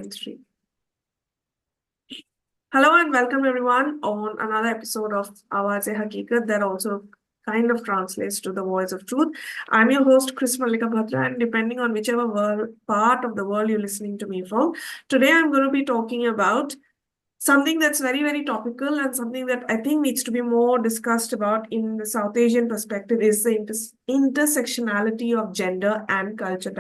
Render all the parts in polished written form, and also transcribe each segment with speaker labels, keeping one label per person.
Speaker 1: And three. Hello and welcome everyone on another episode of Awaz-e-Haqiqat that also kind of translates to the voice of truth. I'm your host, Chris Bhatra, and depending on whichever part of the world you're listening to me from, today I'm going to be talking about something that's very, very topical and something that I think needs to be more discussed about in the South Asian perspective is the intersectionality of gender and cultural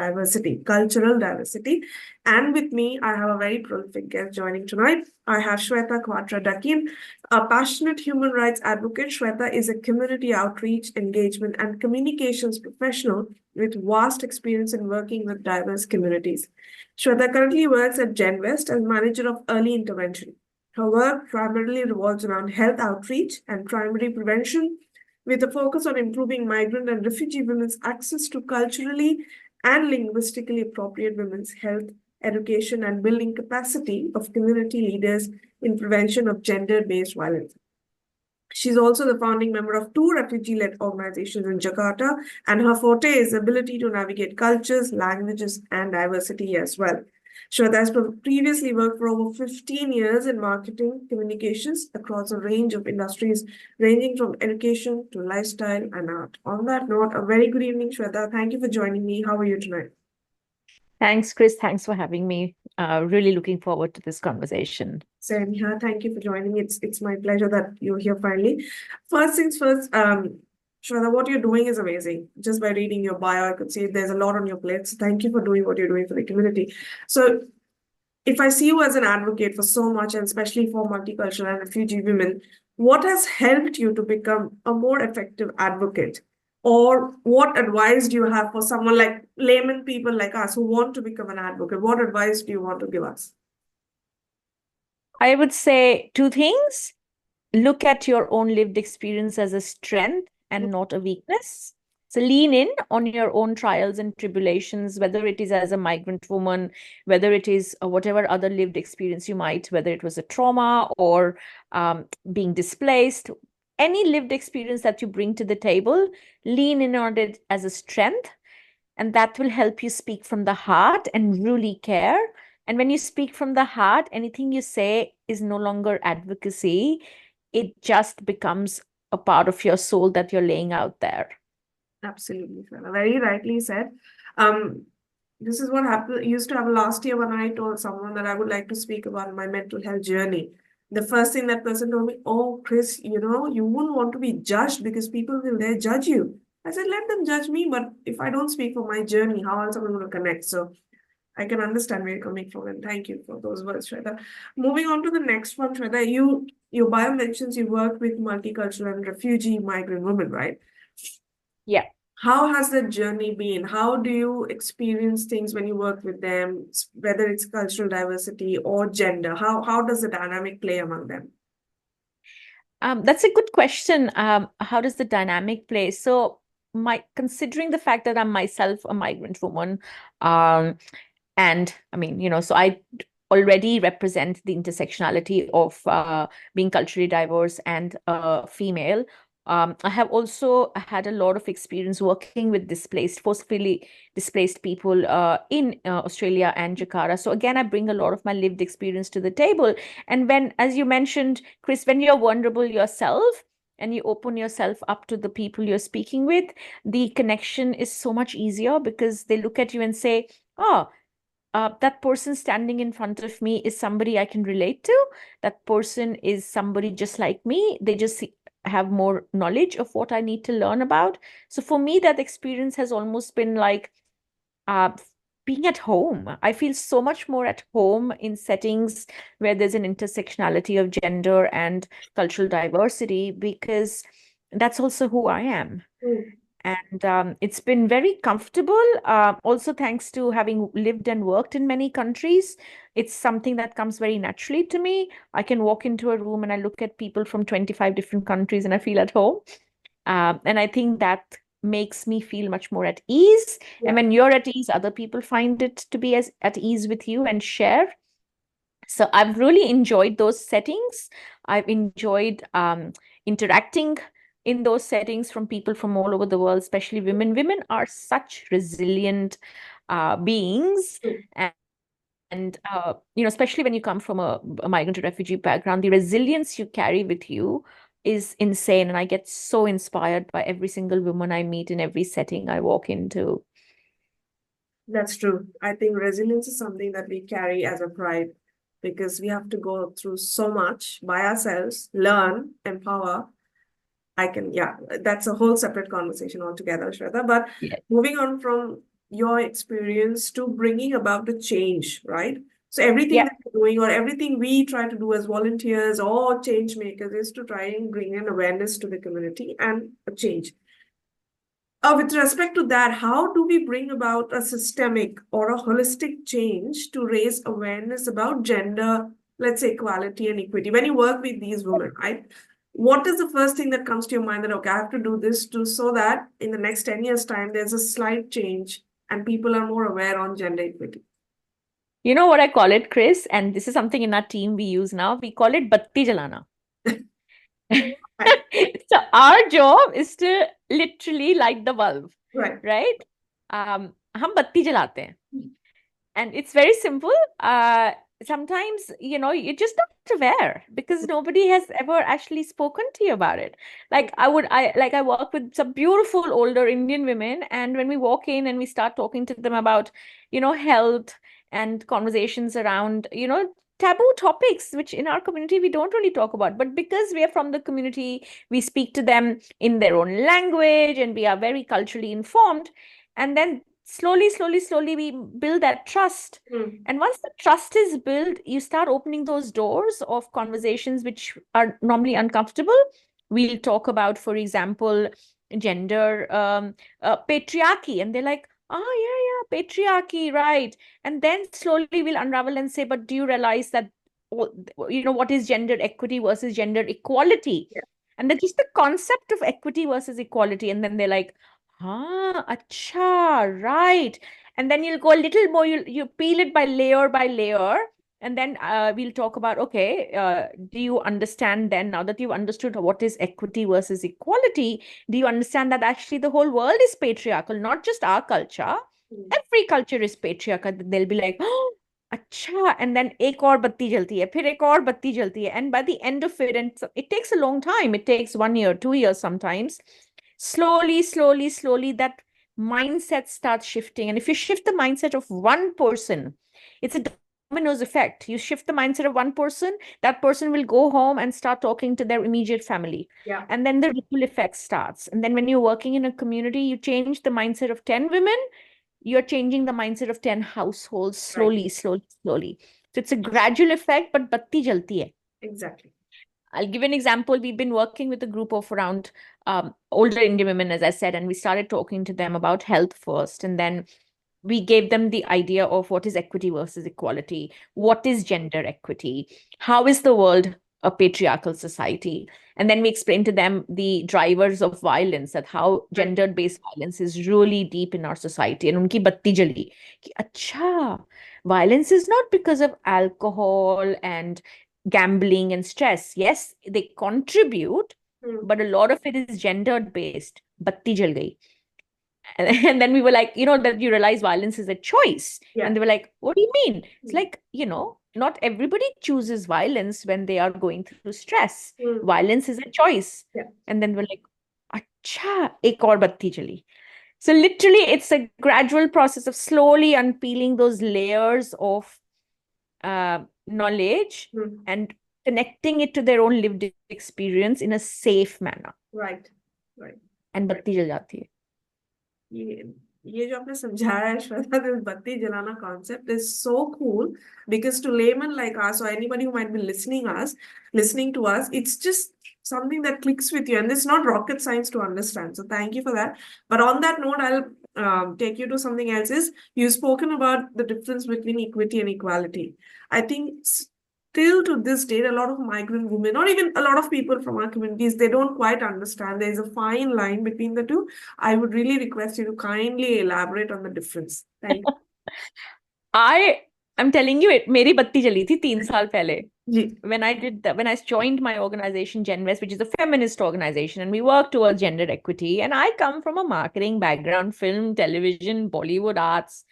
Speaker 1: diversity. And with me, I have a very prolific guest joining tonight. I have Shweta Kwatra Dakin, a passionate human rights advocate. Shweta is a community outreach, engagement, and communications professional with vast experience in working with diverse communities. Shweta currently works at GenWest as manager of early intervention. Her work primarily revolves around health outreach and primary prevention, with a focus on improving migrant and refugee women's access to culturally and linguistically appropriate women's health, education, and building capacity of community leaders in prevention of gender-based violence. She's also the founding member of two refugee-led organizations in Jakarta, and her forte is the ability to navigate cultures, languages, and diversity as well. Shweta has previously worked for over 15 years in marketing communications across a range of industries, ranging from education to lifestyle and art. On that note, a very good evening, Shweta. Thank you for joining me. How are you tonight?
Speaker 2: Thanks, Chris. Thanks for having me. Really looking forward to this conversation.
Speaker 1: Same here. Thank you for joining me. It's my pleasure that you're here finally. First things first, Shweta, what you're doing is amazing. Just by reading your bio, I could see there's a lot on your plate. So thank you for doing what you're doing for the community. So if I see you as an advocate for so much, and especially for multicultural and refugee women, what has helped you to become a more effective advocate? Or what advice do you have for someone like layman people like us who want to become an advocate? What advice do you want to give us?
Speaker 2: I would say two things. Look at your own lived experience as a strength and not a weakness. So lean in on your own trials and tribulations, whether it is as a migrant woman, whether it is whatever other lived experience you might, whether it was a trauma or being displaced, any lived experience that you bring to the table, lean in on it as a strength. And that will help you speak from the heart and really care. And when you speak from the heart, anything you say is no longer advocacy. It just becomes a part of your soul that you're laying out there.
Speaker 1: Absolutely, Shweta. Very rightly said. This is what happened. Used to happen last year when I told someone that I would like to speak about my mental health journey. The first thing that person told me, "Oh, Chris, you wouldn't want to be judged because people will there judge you." I said, "Let them judge me, but if I don't speak for my journey, how else am I going to connect?" So I can understand where you're coming from, and thank you for those words, Shweta. Moving on to the next one, Shweta, your bio mentions you work with multicultural and refugee migrant women, right?
Speaker 2: Yeah.
Speaker 1: How has that journey been? How do you experience things when you work with them, whether it's cultural diversity or gender? How does the dynamic play among them?
Speaker 2: That's a good question. How does the dynamic play? So, considering the fact that I'm myself a migrant woman, and I mean, so I already represent the intersectionality of being culturally diverse and female. I have also had a lot of experience working with forcefully displaced people in Australia and Jakarta. So again, I bring a lot of my lived experience to the table. And as you mentioned, Chris, when you're vulnerable yourself and you open yourself up to the people you're speaking with, the connection is so much easier because they look at you and say, oh, that person standing in front of me is somebody I can relate to. That person is somebody just like me. They just have more knowledge of what I need to learn about. So for me, that experience has almost been like being at home. I feel so much more at home in settings where there's an intersectionality of gender and cultural diversity because that's also who I am.
Speaker 1: Mm.
Speaker 2: And it's been very comfortable. Also, thanks to having lived and worked in many countries, it's something that comes very naturally to me. I can walk into a room and I look at people from 25 different countries and I feel at home. And I think that makes me feel much more at ease.
Speaker 1: Yeah.
Speaker 2: And when you're at ease, other people find it to be as at ease with you and share. So I've really enjoyed those settings. I've enjoyed interacting in those settings from people from all over the world, especially women. Women are such resilient beings.
Speaker 1: True.
Speaker 2: especially when you come from a migrant or refugee background, the resilience you carry with you is insane. And I get so inspired by every single woman I meet in every setting I walk into.
Speaker 1: That's true. I think resilience is something that we carry as a pride because we have to go through so much by ourselves, learn, empower. Yeah, that's a whole separate conversation altogether, Shweta. But
Speaker 2: Yeah.
Speaker 1: moving on from your experience to bringing about the change, right? So everything
Speaker 2: Yeah.
Speaker 1: that we're doing or everything we try to do as volunteers or change makers is to try and bring an awareness to the community and a change. With respect to that, how do we bring about a systemic or a holistic change to raise awareness about gender, let's say equality and equity? When you work with these women, right? What is the first thing that comes to your mind that, okay, I have to do this to so that in the next 10 years' time, there's a slight change and people are more aware on gender equity?
Speaker 2: You know what I call it, Chris? And this is something in our team we use now. We call it batti jalana.
Speaker 1: Right.
Speaker 2: So our job is to literally light the bulb,
Speaker 1: Right.
Speaker 2: right? हम बत्ती जलाते हैं. And it's very simple. Sometimes, you're just not aware because nobody has ever actually spoken to you about it. Like I work with some beautiful older Indian women, and when we walk in and we start talking to them about, health and conversations around, taboo topics, which in our community we don't really talk about. But because we are from the community, we speak to them in their own language and we are very culturally informed. And then slowly we build that trust. And once the trust is built, you start opening those doors of conversations which are normally uncomfortable. We'll talk about, for example, gender patriarchy, and they're like, oh yeah, patriarchy, right? And then slowly we'll unravel and say, but do you realize that what is gender equity versus gender equality?
Speaker 1: Yeah.
Speaker 2: And then just the concept of equity versus equality, and then they're like, acha, right. And then you'll go a little more, you peel it by layer, and then we'll talk about, okay, do you understand then, now that you've understood what is equity versus equality, do you understand that actually the whole world is patriarchal, not just our culture? Every culture is patriarchal. They'll be like, oh, अच्छा, and then एक और बत्ती जलती है, फिर एक और बत्ती जलती है, and by the end of it, and it takes a long time, it takes 1 year, 2 years sometimes, slowly that mindset starts shifting. And if you shift the mindset of one person, it's a dominoes effect. You shift the mindset of one person, that person will go home and start talking to their immediate family.
Speaker 1: Yeah.
Speaker 2: And then the ripple effect starts. And then when you're working in a community, you change the mindset of 10 women, you're changing the mindset of 10 households slowly. So it's a gradual effect, but batti jalti hai.
Speaker 1: Exactly.
Speaker 2: I'll give an example. We've been working with a group of around older Indian women, as I said, and we started talking to them about health first. And then we gave them the idea of what is equity versus equality, what is gender equity, how is the world a patriarchal society, and then we explained to them the drivers of violence, that how gendered based violence is really deep in our society. And unki batti jali ki acha, violence is not because of alcohol and gambling and stress. Yes, they contribute, but a lot of it is gendered based. Batti jal gayi. And then we were like, that you realize violence is a choice.
Speaker 1: Yeah.
Speaker 2: And they were like, what do you mean? It's like, not everybody chooses violence when they are going through stress. Violence is a choice.
Speaker 1: Yeah.
Speaker 2: And then we're like, acha, ek aur batti jali. So literally, it's a gradual process of slowly unpeeling those layers of knowledge and connecting it to their own lived experience in a safe manner.
Speaker 1: Right.
Speaker 2: And batti jal jati hai.
Speaker 1: ये जो आपने समझाया है Shweta, this बत्ती जलाना concept is so cool because to layman like us or anybody who might be listening to us, it's just something that clicks with you, and it's not rocket science to understand. So thank you for that. But on that note, I'll take you to something else. Is you've spoken about the difference between equity and equality. I think still to this date, a lot of migrant women, or even a lot of people from our communities, they don't quite understand. There's a fine line between the two. I would really request you to kindly elaborate on the difference. Thank you.
Speaker 2: I'm telling you, मेरी बत्ती जली थी 3 साल पहले.
Speaker 1: जी.
Speaker 2: When I joined my organization, GenWest, which is a feminist organization, and we work towards gender equity. And I come from a marketing background, film, television, Bollywood arts.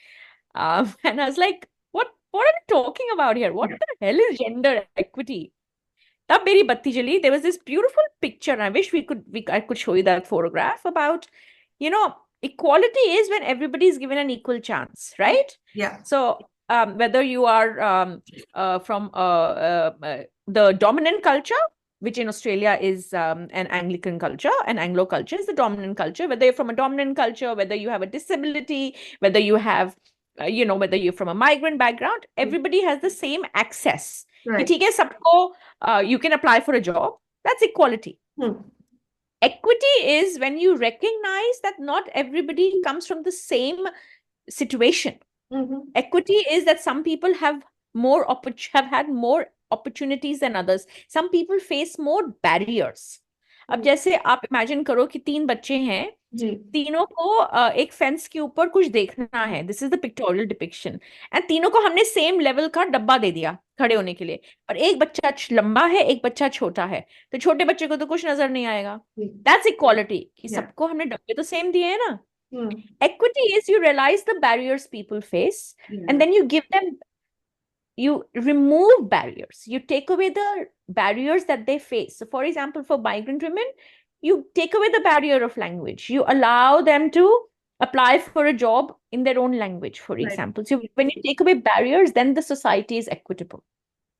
Speaker 2: And I was like, what What are we talking about here? What
Speaker 1: Yeah.
Speaker 2: the hell is gender equity? Tab meri batti jali. There was this beautiful picture. I wish I could show you that photograph about, equality is when everybody is given an equal chance, right?
Speaker 1: Yeah.
Speaker 2: So whether you are from the dominant culture, which in Australia is an Anglican culture, an Anglo culture is the dominant culture, whether you're from a dominant culture, whether you have a disability, whether you have, whether you're from a migrant background, everybody has the same access. कि
Speaker 1: Right.
Speaker 2: ठीक है सबको you can apply for a job. That's equality. Equity is when you recognize that not everybody comes from the same situation. Equity is that some people have have had more opportunities than others. Some people face more barriers. अब जैसे आप imagine करो कि 3 बच्चे हैं,
Speaker 1: जी.
Speaker 2: तीनों को एक फेंस के ऊपर कुछ देखना है. This is the pictorial depiction. And तीनों को हमने सेम लेवल का डब्बा दे दिया खड़े होने के लिए, पर एक बच्चा लंबा है, एक बच्चा छोटा है, तो छोटे बच्चे को तो कुछ नजर नहीं आएगा. दैट्स इक्वालिटी कि सबको हमने डब्बे तो सेम दिए हैं ना. Equity is you realize the barriers people face, and then you remove barriers. You take away the barriers that they face. So for example, for migrant women, you take away the barrier of language. You allow them to apply for a job in their own language, for example. So when you take away barriers, then the society is equitable.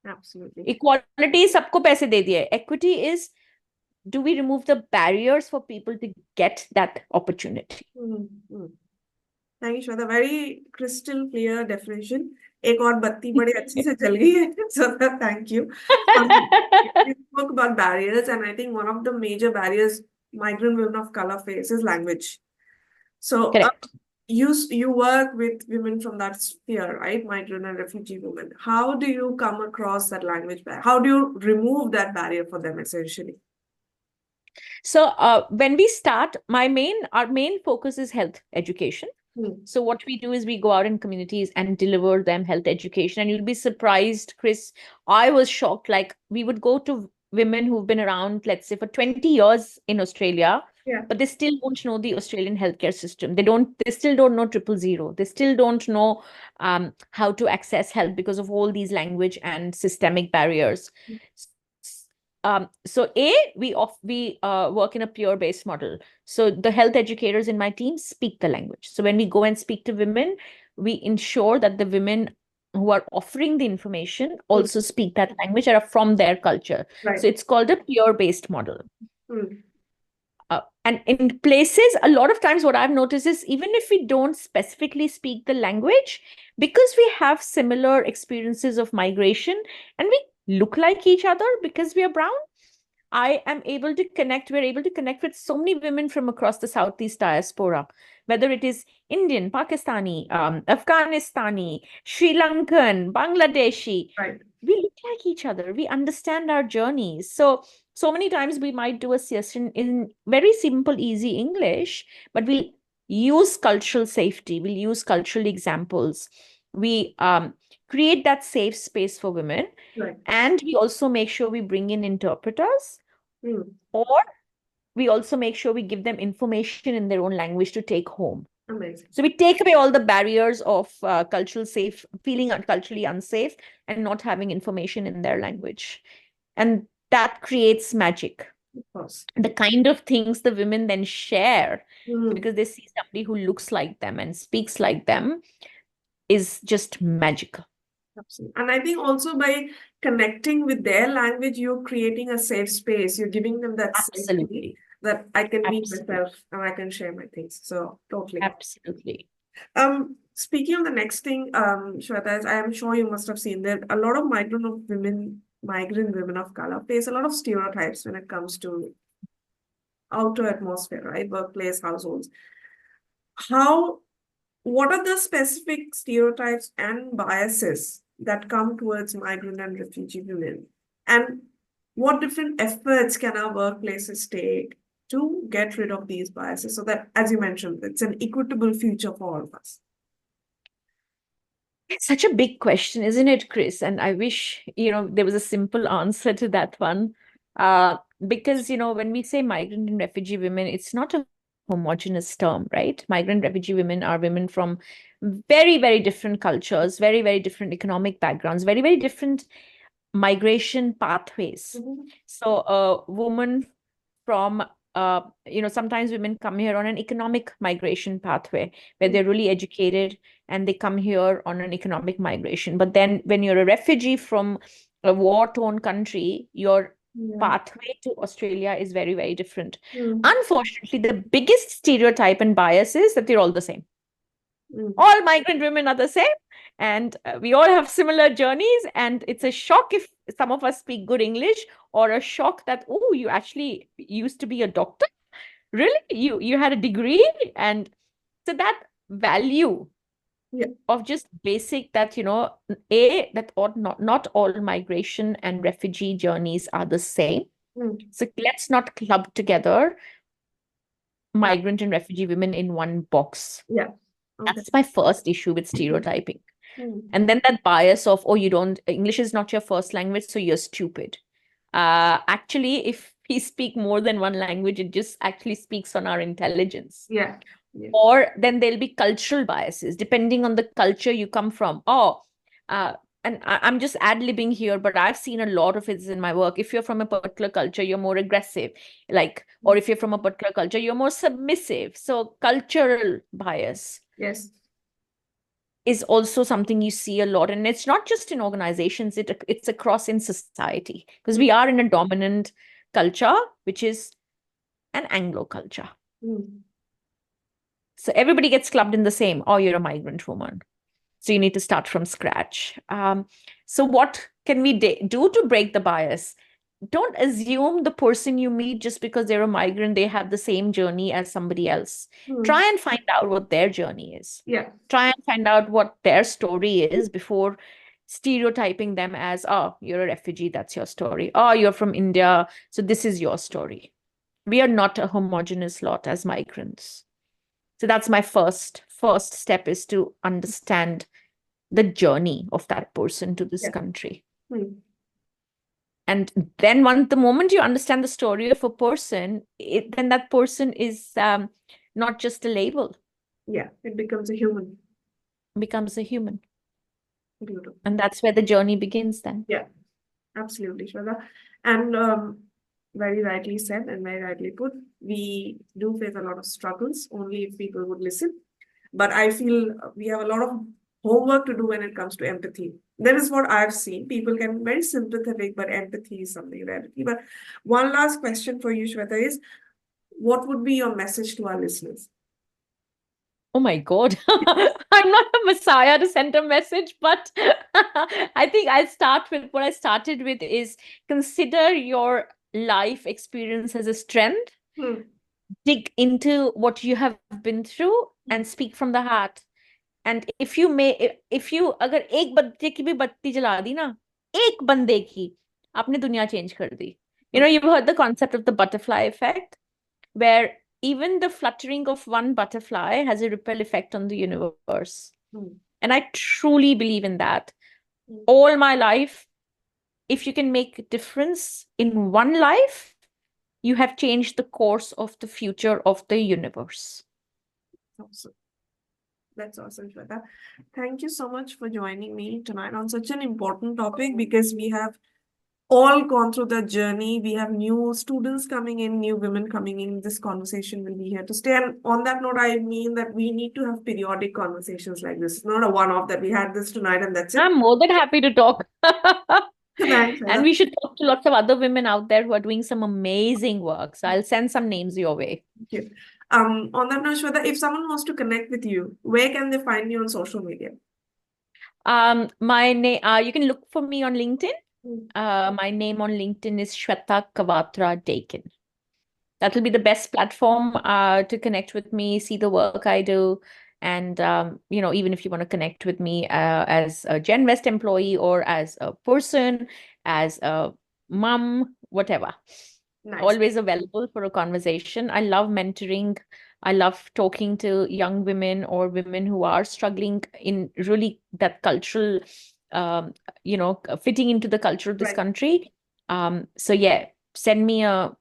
Speaker 1: Absolutely.
Speaker 2: Equality is sabko paise de diye. Equity is, do we remove the barriers for people to get that opportunity?
Speaker 1: Thank you, Shweta. Very crystal clear definition. एक और बत्ती बड़ी अच्छी से जल गई है. So thank you. We spoke about barriers, and I think one of the major barriers migrant women of color face is language. So you work with women from that sphere, right? Migrant and refugee women. How do you come across that language barrier? How do you remove that barrier for them, essentially?
Speaker 2: So when we start, our main focus is health education. So what we do is we go out in communities and deliver them health education. And you'll be surprised, Chris, I was shocked. Like, we would go to women who've been around, let's say, for 20 years in Australia, but they still don't know the Australian healthcare system. They still don't know 000. They still don't know how to access help because of all these language and systemic barriers. So we work in a peer-based model. So the health educators in my team speak the language. So when we go and speak to women, we ensure that the women who are offering the information also speak that language or are from their culture. So it's called a peer-based model. And in places, a lot of times what I've noticed is even if we don't specifically speak the language, because we have similar experiences of migration and we look like each other because we are brown, we're able to connect with so many women from across the Southeast diaspora, whether it is Indian, Pakistani, Afghanistani, Sri Lankan, Bangladeshi. We look like each other. We understand our journeys. So many times we might do a session in very simple, easy English, but we'll use cultural safety. We'll use cultural examples. We create that safe space for women. And we also make sure we bring in interpreters, or we also make sure we give them information in their own language to take home.
Speaker 1: Amazing.
Speaker 2: So we take away all the barriers of feeling culturally unsafe and not having information in their language. And that creates magic.
Speaker 1: Of course.
Speaker 2: The kind of things the women then share because they see somebody who looks like them and speaks like them is just magical.
Speaker 1: Absolutely. And I think also by connecting with their language, you're creating a safe space. You're giving them that safety that I can be myself and I can share my things. So totally.
Speaker 2: Absolutely.
Speaker 1: Speaking of the next thing, Shweta, I am sure you must have seen that a lot of migrant women of color face a lot of stereotypes when it comes to outer atmosphere, right? Workplace, households. What are the specific stereotypes and biases that come towards migrant and refugee women? And what different efforts can our workplaces take to get rid of these biases so that, as you mentioned, it's an equitable future for all of us?
Speaker 2: It's such a big question, isn't it, Chris? And I wish, there was a simple answer to that one. Because, when we say migrant and refugee women, it's not a homogeneous term, right? Migrant refugee women are women from very, very different cultures, very, very different economic backgrounds, very, very different migration pathways.
Speaker 1: Mhm.
Speaker 2: So a woman from sometimes women come here on an economic migration pathway where they're really educated and they come here on an economic migration. But then when you're a refugee from a war-torn country, your
Speaker 1: Yeah.
Speaker 2: pathway to Australia is very, very different.
Speaker 1: Mm.
Speaker 2: Unfortunately, the biggest stereotype and bias is that they're all the same.
Speaker 1: Mm.
Speaker 2: All migrant women are the same, and we all have similar journeys. And it's a shock if some of us speak good English, or a shock that, oh, you actually used to be a doctor. Really? You had a degree? And so that value
Speaker 1: Yeah.
Speaker 2: of just basic that, that not all migration and refugee journeys are the same.
Speaker 1: Mm.
Speaker 2: So let's not club together migrant and refugee women in one box.
Speaker 1: Yeah. Okay.
Speaker 2: That's my first issue with stereotyping.
Speaker 1: Mm.
Speaker 2: And then that bias of, oh, English is not your first language, so you're stupid. Actually, if we speak more than one language, it just actually speaks on our intelligence.
Speaker 1: Yeah. Yeah.
Speaker 2: Or then there'll be cultural biases, depending on the culture you come from. And I'm just ad-libbing here, but I've seen a lot of it in my work. If you're from a particular culture, you're more aggressive, or if you're from a particular culture, you're more submissive. So cultural bias
Speaker 1: Yes.
Speaker 2: is also something you see a lot. And it's not just in organizations, it's across in society, because we are in a dominant culture, which is an Anglo culture.
Speaker 1: Mm.
Speaker 2: So everybody gets clubbed in the same, oh, you're a migrant woman. So you need to start from scratch. So what can we do to break the bias? Don't assume the person you meet just because they're a migrant, they have the same journey as somebody else.
Speaker 1: Mm.
Speaker 2: Try and find out what their journey is.
Speaker 1: Yeah.
Speaker 2: Try and find out what their story is before stereotyping them as, oh, you're a refugee, that's your story. Oh, you're from India, so this is your story. We are not a homogeneous lot as migrants. So that's my first step, is to understand the journey of that person to this country.
Speaker 1: Mm.
Speaker 2: And then the moment you understand the story of a person, then that person is not just a label.
Speaker 1: Yeah, it becomes a human.
Speaker 2: Becomes a human.
Speaker 1: Beautiful.
Speaker 2: And that's where the journey begins then.
Speaker 1: Yeah, absolutely, Shweta. And very rightly said and very rightly put, we do face a lot of struggles only if people would listen. But I feel we have a lot of homework to do when it comes to empathy. That is what I've seen. People can be very sympathetic, but empathy is something rarity. But one last question for you, Shweta, is what would be your message to our listeners?
Speaker 2: Oh my God. I'm not a messiah to send a message, but I think I'll start with what I started with is consider your life experience as a strength. Dig into what you have been through and speak from the heart. And if you अगर एक बच्चे की भी बत्ती जला दी ना, एक बंदे की, आपने दुनिया चेंज कर दी. You've heard the concept of the butterfly effect, where even the fluttering of one butterfly has a ripple effect on the universe. And I truly believe in that. All my life, if you can make a difference in one life, you have changed the course of the future of the universe.
Speaker 1: Awesome. That's awesome, Shweta. Thank you so much for joining me tonight on such an important topic, because we have all gone through the journey. We have new students coming in, new women coming in. This conversation will be here to stay. And on that note, I mean that we need to have periodic conversations like this. It's not a one-off that we had this tonight and that's it.
Speaker 2: I'm more than happy to talk.
Speaker 1: Thanks,
Speaker 2: and we should talk to lots of other women out there who are doing some amazing work. So I'll send some names your way.
Speaker 1: Thank you. On that note, Shweta, if someone wants to connect with you, where can they find you on social media?
Speaker 2: My name, you can look for me on LinkedIn. My name on LinkedIn is Shweta Kwatra Dakin. That will be the best platform to connect with me, see the work I do. And, even if you want to connect with me as a GenWest employee or as a person, as a mom, whatever.
Speaker 1: Nice.
Speaker 2: Always available for a conversation. I love mentoring. I love talking to young women or women who are struggling in really that cultural, fitting into the culture of this country. So yeah, send me a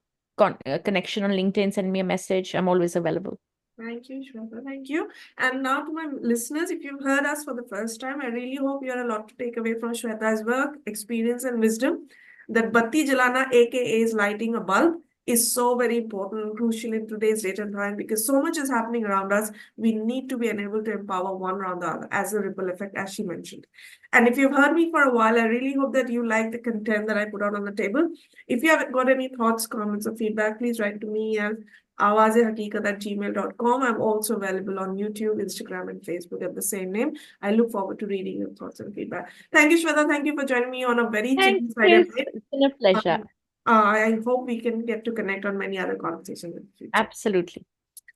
Speaker 2: connection on LinkedIn, send me a message. I'm always available.
Speaker 1: Thank you, Shweta. Thank you. And now to my listeners, if you've heard us for the first time, I really hope you have a lot to take away from Shweta's work, experience, and wisdom. That Batti Jalana, aka is lighting a bulb, is so very important and crucial in today's date and time because so much is happening around us. We need to be enabled to empower one around the other as a ripple effect, as she mentioned. And if you've heard me for a while, I really hope that you like the content that I put out on the table. If you have got any thoughts, comments, or feedback, please write to me at Awaz-e-Haqiqat@gmail.com. I'm also available on YouTube, Instagram, and Facebook at the same name. I look forward to reading your thoughts and feedback. Thank you, Shweta. Thank you for joining me on a very
Speaker 2: Thanks,
Speaker 1: chill Friday
Speaker 2: Chris.
Speaker 1: night.
Speaker 2: It's been a pleasure.
Speaker 1: I hope we can get to connect on many other conversations in the future.
Speaker 2: Absolutely.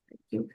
Speaker 1: Thank you.